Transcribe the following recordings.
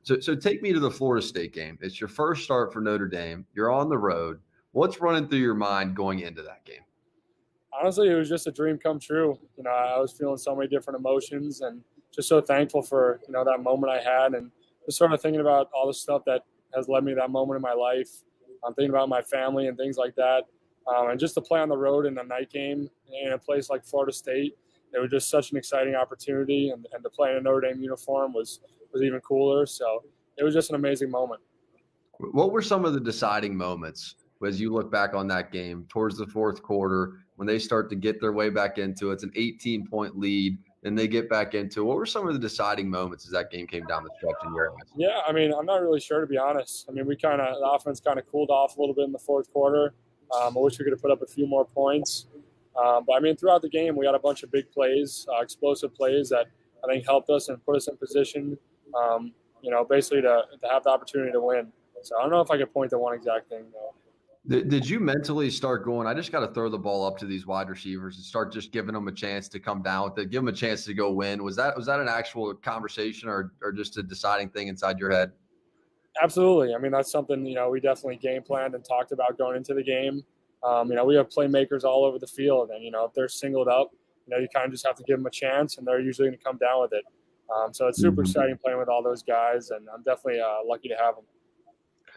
So take me to the Florida State game. It's your first start for Notre Dame. You're on the road. What's running through your mind going into that game? Honestly, it was just a dream come true. I was feeling so many different emotions and just so thankful for, that moment I had, and just sort of thinking about all the stuff that has led me to that moment in my life. I'm thinking about my family and things like that. And just to play on the road in a night game in a place like Florida State, it was just such an exciting opportunity. And to play in a Notre Dame uniform was even cooler. So it was just an amazing moment. What were some of the deciding moments as you look back on that game towards the fourth quarter when they start to get their way back into it? It's an 18-point lead, and they get back into it. What were some of the deciding moments as that game came down the stretch in your eyes? Yeah, I'm not really sure, to be honest. the offense kind of cooled off a little bit in the fourth quarter. I wish we could have put up a few more points. But throughout the game, we had a bunch of big plays, explosive plays that I think helped us and put us in position, basically to have the opportunity to win. So I don't know if I could point to one exact thing, though. Did you mentally start going, I just got to throw the ball up to these wide receivers and start just giving them a chance to come down with it, give them a chance to go win? Was that an actual conversation or just a deciding thing inside your head? Absolutely. That's something, we definitely game planned and talked about going into the game. We have playmakers all over the field, and, if they're singled up, you kind of just have to give them a chance, and they're usually going to come down with it. So it's super exciting playing with all those guys, and I'm definitely lucky to have them.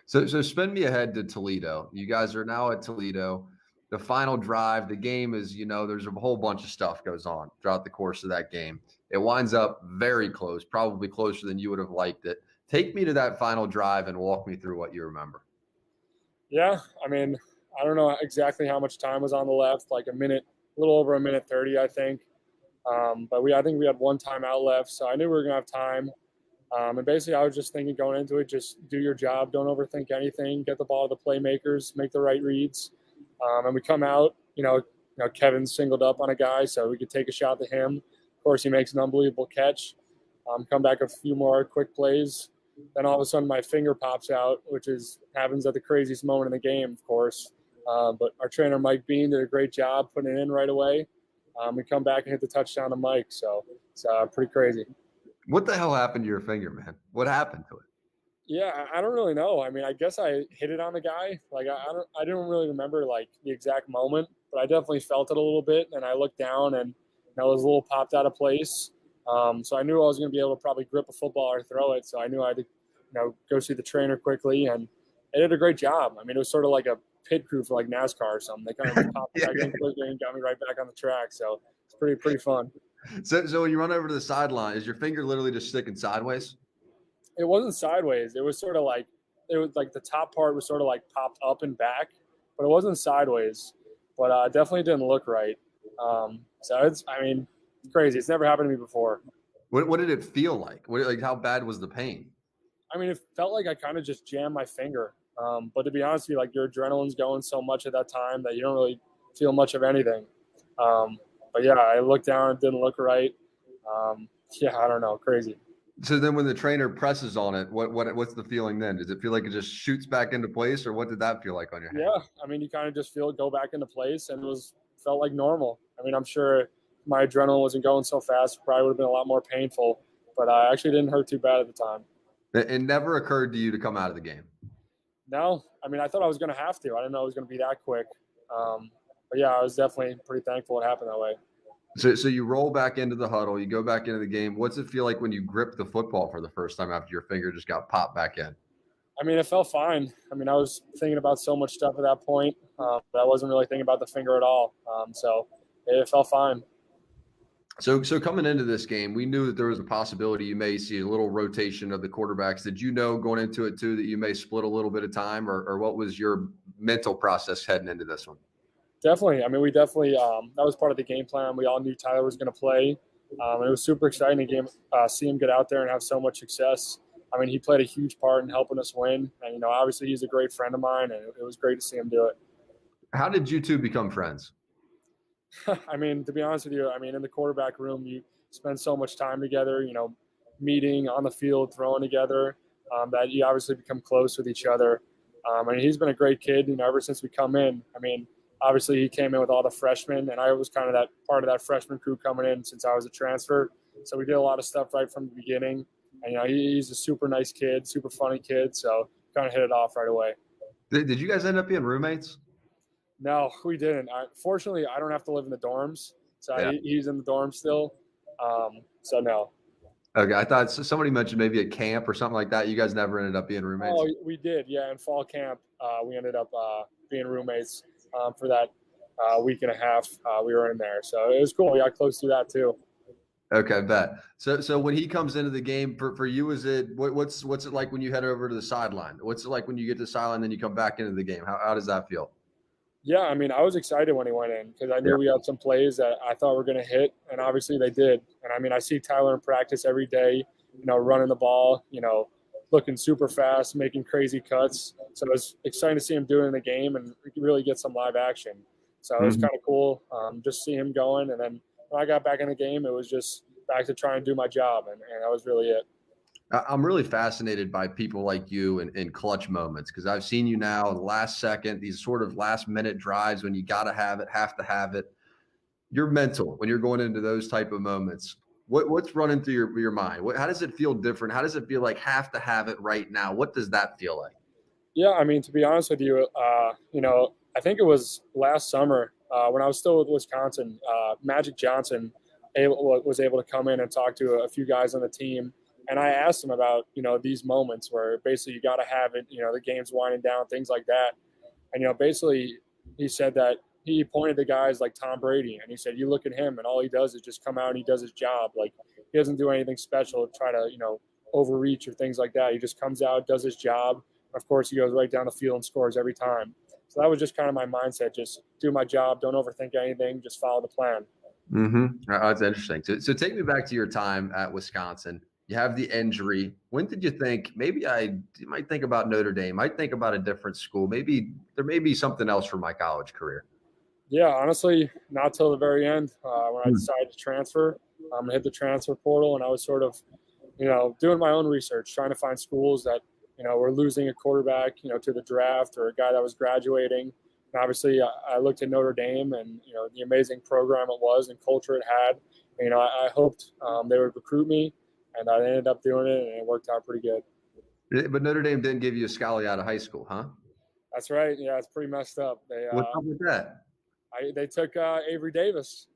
So spin me ahead to Toledo. You guys are now at Toledo. The final drive, the game is, there's a whole bunch of stuff goes on throughout the course of that game. It winds up very close, probably closer than you would have liked it. Take me to that final drive and walk me through what you remember. Yeah, I don't know exactly how much time was on the left, like a little over a minute 30, I think. But I think we had one timeout left, so I knew we were going to have time. And basically, I was just thinking going into it, just do your job, don't overthink anything, get the ball to the playmakers, make the right reads. And we come out, Kevin singled up on a guy, so we could take a shot to him. Of course, he makes an unbelievable catch. Come back a few more quick plays. Then all of a sudden, my finger pops out, which happens at the craziest moment in the game, of course. But our trainer, Mike Bean, did a great job putting it in right away. We come back and hit the touchdown to Mike, so it's pretty crazy. What the hell happened to your finger, man? What happened to it? Yeah, I don't really know. I guess I hit it on the guy. Like I didn't really remember like the exact moment, but I definitely felt it a little bit. And I looked down, and it was a little popped out of place. So I knew I was going to be able to probably grip a football or throw it. So I knew I had to, go see the trainer quickly, and they did a great job. It was sort of like a pit crew for like NASCAR or something. They kind of popped back in quickly and got me right back on the track. So it's pretty fun. So when you run over to the sideline, is your finger literally just sticking sideways? It wasn't sideways. It was sort of like the top part was sort of like popped up and back, but it wasn't sideways. But definitely didn't look right. So it's crazy. It's never happened to me before. What did it feel like? How bad was the pain? It felt like I kind of just jammed my finger. But to be honest with you, your adrenaline's going so much at that time that you don't really feel much of anything. But yeah, I looked down, it didn't look right. I don't know, crazy. So then when the trainer presses on it, what's the feeling then? Does it feel like it just shoots back into place, or what did that feel like on your hand? Yeah, you kind of just feel it go back into place, and felt like normal. I'm sure my adrenaline wasn't going so fast, it probably would have been a lot more painful, but I actually didn't hurt too bad at the time. It never occurred to you to come out of the game? No, I thought I was going to have to. I didn't know it was going to be that quick. But yeah, I was definitely pretty thankful it happened that way. So you roll back into the huddle, you go back into the game. What's it feel like when you grip the football for the first time after your finger just got popped back in? It felt fine. I was thinking about so much stuff at that point, but I wasn't really thinking about the finger at all. So it felt fine. So coming into this game, we knew that there was a possibility you may see a little rotation of the quarterbacks. Did you know going into it too that you may split a little bit of time, or what was your mental process heading into this one? Definitely. We definitely that was part of the game plan. We all knew Tyler was going to play. It was super exciting to see him get out there and have so much success. He played a huge part in helping us win. And, obviously he's a great friend of mine, and it was great to see him do it. How did you two become friends? To be honest with you, in the quarterback room, you spend so much time together, meeting on the field, throwing together, that you obviously become close with each other. He's been a great kid, ever since we come in. Obviously he came in with all the freshmen, and I was kind of that part of that freshman crew coming in since I was a transfer. So we did a lot of stuff right from the beginning. And, he's a super nice kid, super funny kid. So kind of hit it off right away. Did you guys end up being roommates? No, we didn't. Fortunately, I don't have to live in the dorms. So Yeah. he's in the dorm still. So no. Okay, I thought somebody mentioned maybe a camp or something like that. You guys never ended up being roommates? Oh, we did. Yeah, in fall camp, we ended up being roommates for that week and a half we were in there. So it was cool. We got close to that too. Okay, bet. So when he comes into the game, for you, is it what's it like when you head over to the sideline? What's it like when you get to the sideline and then you come back into the game? How does that feel? Yeah, I mean, I was excited when he went in because I knew we had some plays that I thought were going to hit, and obviously they did. And I mean, I see Tyler in practice every day, running the ball, looking super fast, making crazy cuts. So it was exciting to see him do it in the game and really get some live action. So it was kind of cool just see him going. And then when I got back in the game, it was just back to try and do my job, and that was really it. I'm really fascinated by people like you in clutch moments because I've seen you now the last second, these sort of last minute drives when you got to have it, have to have it. You're mental when you're going into those type of moments. What's running through your mind? How does it feel different? How does it feel like have to have it right now? What does that feel like? Yeah, I mean, to be honest with you, I think it was last summer when I was still with Wisconsin, Magic Johnson was able to come in and talk to a few guys on the team. And I asked him about, these moments where basically you got to have it, the game's winding down, things like that. And, basically he said that he pointed to guys like Tom Brady and he said, you look at him and all he does is just come out and he does his job. Like he doesn't do anything special to try to, overreach or things like that. He just comes out, does his job. Of course, he goes right down the field and scores every time. So that was just kind of my mindset. Just do my job. Don't overthink anything. Just follow the plan. That's interesting. So take me back to your time at Wisconsin. You have the injury. When did you think you might think about Notre Dame? Might think about a different school. Maybe there may be something else for my college career. Yeah, honestly, not till the very end when I decided to transfer. I hit the transfer portal, and I was sort of, doing my own research, trying to find schools that, were losing a quarterback, to the draft or a guy that was graduating. And obviously, I looked at Notre Dame and, the amazing program it was and culture it had. And, I hoped they would recruit me. And I ended up doing it, and it worked out pretty good. But Notre Dame didn't give you a scholarship out of high school, huh? That's right. Yeah, it's pretty messed up. What's up with that? They took Avery Davis.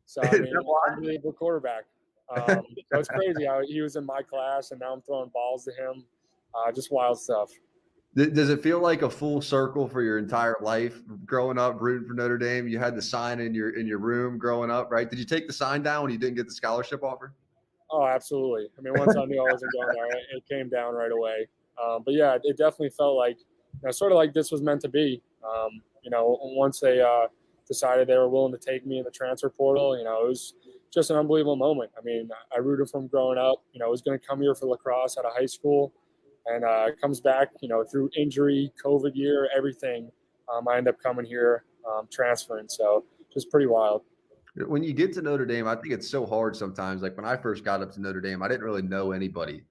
So, I mean, unbelievable quarterback. So it's crazy how he was in my class, and now I'm throwing balls to him. Just wild stuff. Does it feel like a full circle for your entire life growing up, rooting for Notre Dame? You had the sign in your room growing up, right? Did you take the sign down when you didn't get the scholarship offer? Oh, absolutely. I mean, once I knew I wasn't going there, it came down right away. But yeah, it definitely felt like, sort of like this was meant to be. Once they decided they were willing to take me in the transfer portal, it was just an unbelievable moment. I mean, I rooted for him growing up. I was going to come here for lacrosse out of high school, and comes back, through injury, COVID year, everything. I end up coming here, transferring. So just pretty wild. When you get to Notre Dame, I think it's so hard sometimes. Like when I first got up to Notre Dame, I didn't really know anybody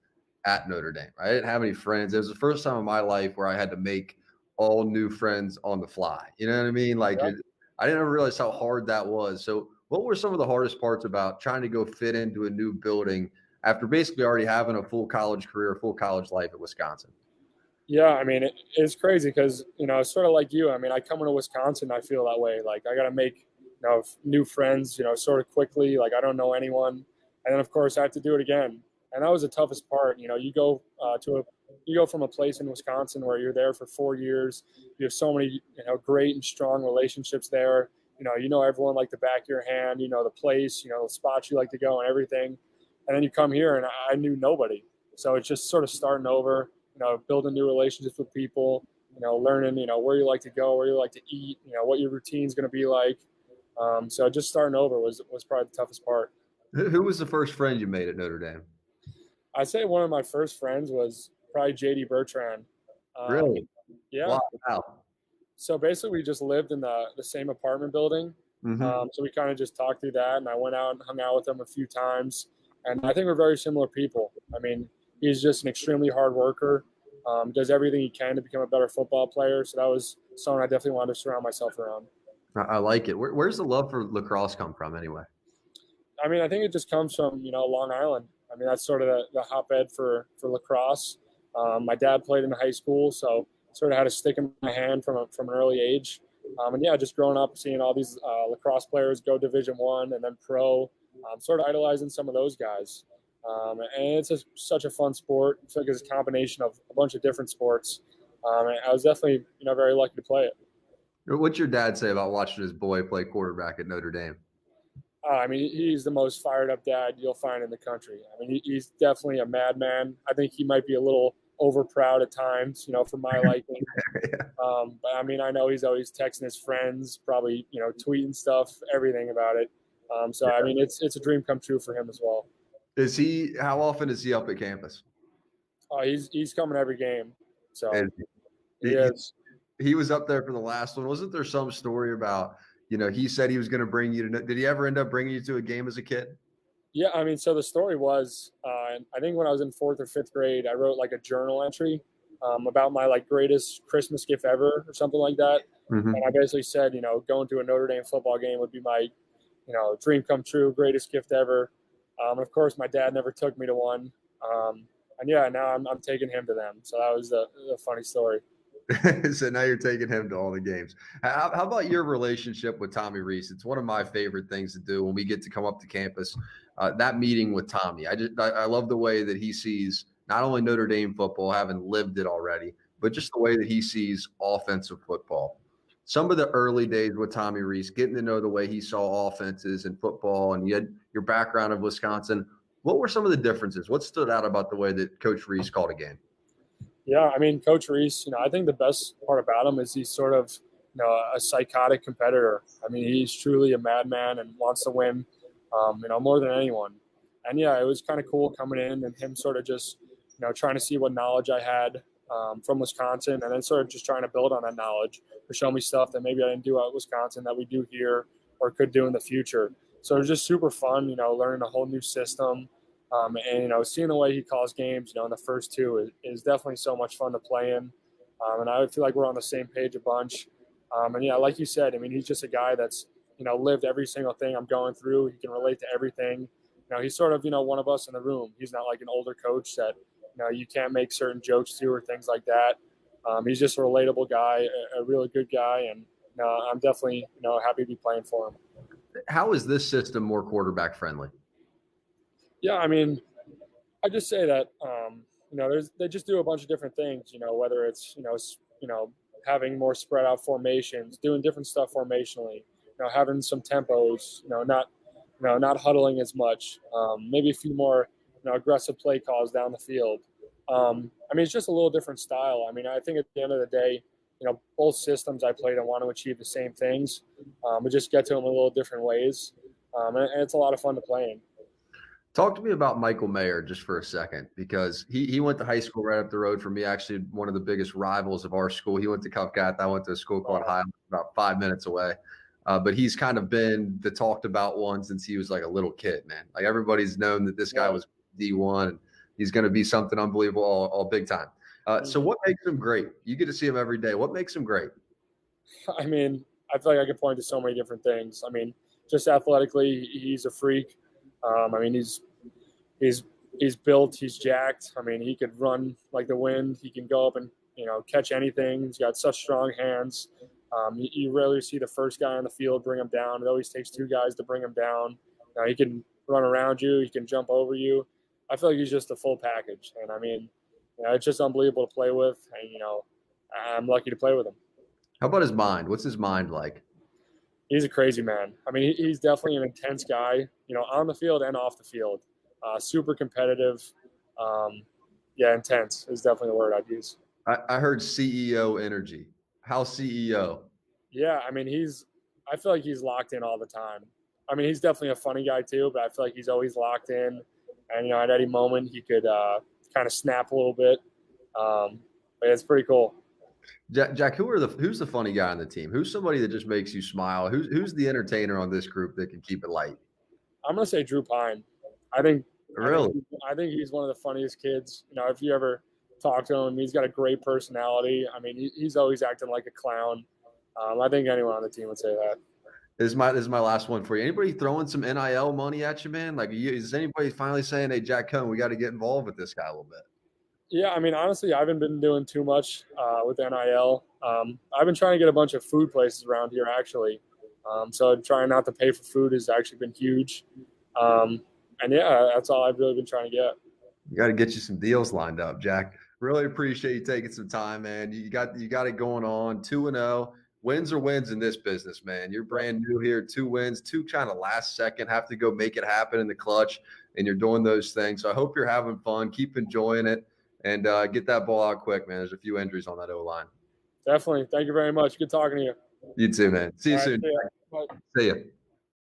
at Notre Dame. I didn't have any friends. It was the first time in my life where I had to make all new friends on the fly. You know what I mean? Like I didn't ever realize how hard that was. So what were some of the hardest parts about trying to go fit into a new building after basically already having a full college career, full college life at Wisconsin? Yeah, I mean, it's crazy because, it's sort of like you. I mean, I come into Wisconsin, I feel that way. Like I got to make new friends, sort of quickly, like I don't know anyone. And then of course I have to do it again. And that was the toughest part. You go from a place in Wisconsin where you're there for 4 years. You have so many, great and strong relationships there. You know everyone like the back of your hand, the place, the spots you like to go and everything. And then you come here and I knew nobody. So it's just sort of starting over, building new relationships with people, learning, where you like to go, where you like to eat, what your routine's going to be like. So just starting over was probably the toughest part. Who was the first friend you made at Notre Dame? I'd say one of my first friends was probably JD Bertrand. Really? Yeah. Wow. So basically we just lived in the same apartment building. So we kind of just talked through that, and I went out and hung out with him a few times. And I think we're very similar people. I mean, he's just an extremely hard worker, does everything he can to become a better football player. So that was someone I definitely wanted to surround myself around. I like it. Where's the love for lacrosse come from anyway? I mean, I think it just comes from, Long Island. I I mean, that's sort of the hotbed for lacrosse. My dad played in high school, so sort of had a stick in my hand from an early age. And yeah, just growing up, seeing all these lacrosse players go Division I and then pro, sort of idolizing some of those guys. And it's such a fun sport. It's like it's a combination of a bunch of different sports. And I was definitely, very lucky to play it. What's your dad say about watching his boy play quarterback at Notre Dame? I mean, he's the most fired up dad you'll find in the country. I mean, he's definitely a madman. I think he might be a little over proud at times, for my liking. Yeah. But I mean, I know he's always texting his friends, probably, tweeting stuff, everything about it. So, I mean, it's a dream come true for him as well. How often is he up at campus? He's coming every game. So he was up there for the last one. Wasn't there some story about, he said he was going to bring you to – did he ever end up bringing you to a game as a kid? Yeah, I mean, so the story was I think when I was in 4th or 5th grade, I wrote like a journal entry about my like greatest Christmas gift ever or something like that. Mm-hmm. And I basically said, going to a Notre Dame football game would be my, dream come true, greatest gift ever. Of course, my dad never took me to one. And yeah, now I'm taking him to them. So that was the funny story. So now you're taking him to all the games. How about your relationship with Tommy Rees? It's one of my favorite things to do when we get to come up to campus. That meeting with Tommy, I love the way that he sees not only Notre Dame football, having lived it already, but just the way that he sees offensive football. Some of the early days with Tommy Rees, getting to know the way he saw offenses in football, and you had your background of Wisconsin. What were some of the differences? What stood out about the way that Coach Rees called a game? Yeah, I mean, Coach Rees, I think the best part about him is he's sort of, a psychotic competitor. I mean, he's truly a madman and wants to win, more than anyone. And yeah, it was kind of cool coming in and him sort of just, trying to see what knowledge I had from Wisconsin, and then sort of just trying to build on that knowledge or show me stuff that maybe I didn't do at Wisconsin that we do here or could do in the future. So it was just super fun, learning a whole new system. And, seeing the way he calls games, in the first two is definitely so much fun to play in. And I feel like we're on the same page a bunch. And, yeah, like you said, I mean, he's just a guy that's, lived every single thing I'm going through. He can relate to everything. He's sort of, one of us in the room. He's not like an older coach that, you can't make certain jokes to or things like that. He's just a relatable guy, a really good guy. And I'm definitely, happy to be playing for him. How is this system more quarterback friendly? Yeah, I mean, I just say that, they just do a bunch of different things, whether it's, having more spread out formations, doing different stuff formationally, having some tempos, not huddling as much, maybe a few more, aggressive play calls down the field. I mean, it's just a little different style. I mean, I think at the end of the day, both systems I played and want to achieve the same things, but just get to them in a little different ways. And it's a lot of fun to play in. Talk to me about Michael Mayer just for a second, because he went to high school right up the road from me, actually one of the biggest rivals of our school. He went to Covcath. I went to a school called Highland, about 5 minutes away. But he's kind of been the talked about one since he was like a little kid, man. Like everybody's known that this guy was D1 and he's going to be something unbelievable all big time. So what makes him great? You get to see him every day. What makes him great? I mean, I feel like I could point to so many different things. I mean, just athletically, he's a freak. I mean, he's built, he's jacked. I mean, he could run like the wind. He can go up and, catch anything. He's got such strong hands. You rarely see the first guy on the field bring him down. It always takes two guys to bring him down. He can run around you. He can jump over you. I feel like he's just a full package. And, I mean, it's just unbelievable to play with. And, I'm lucky to play with him. How about his mind? What's his mind like? He's a crazy man. I mean, he's definitely an intense guy, on the field and off the field. Super competitive. Intense is definitely the word I'd use. I heard CEO energy. How CEO? Yeah, I mean, I feel like he's locked in all the time. I mean, he's definitely a funny guy too, but I feel like he's always locked in. And, at any moment he could kind of snap a little bit. But it's pretty cool. Jack, who's the funny guy on the team? Who's somebody that just makes you smile? Who's the entertainer on this group that can keep it light? I'm gonna say Drew Pine. I think he's one of the funniest kids. If you ever talk to him, he's got a great personality. I mean, he's always acting like a clown. I think anyone on the team would say that. This is my last one for you. Anybody throwing some NIL money at you, man? Like, is anybody finally saying, "Hey, Jack Coan, we got to get involved with this guy a little bit"? Yeah, I mean, honestly, I haven't been doing too much with NIL. I've been trying to get a bunch of food places around here, actually. So trying not to pay for food has actually been huge. And yeah, that's all I've really been trying to get. You got to get you some deals lined up, Jack. Really appreciate you taking some time, man. You got it going on. 2-0. Wins are wins in this business, man. You're brand new here. 2 wins, 2 kind of last second, have to go make it happen in the clutch, and you're doing those things. So I hope you're having fun. Keep enjoying it, and get that ball out quick, man. There's a few injuries on that O-line. Definitely. Thank you very much. Good talking to you. You too, man. See you soon. See ya. Bye. See you.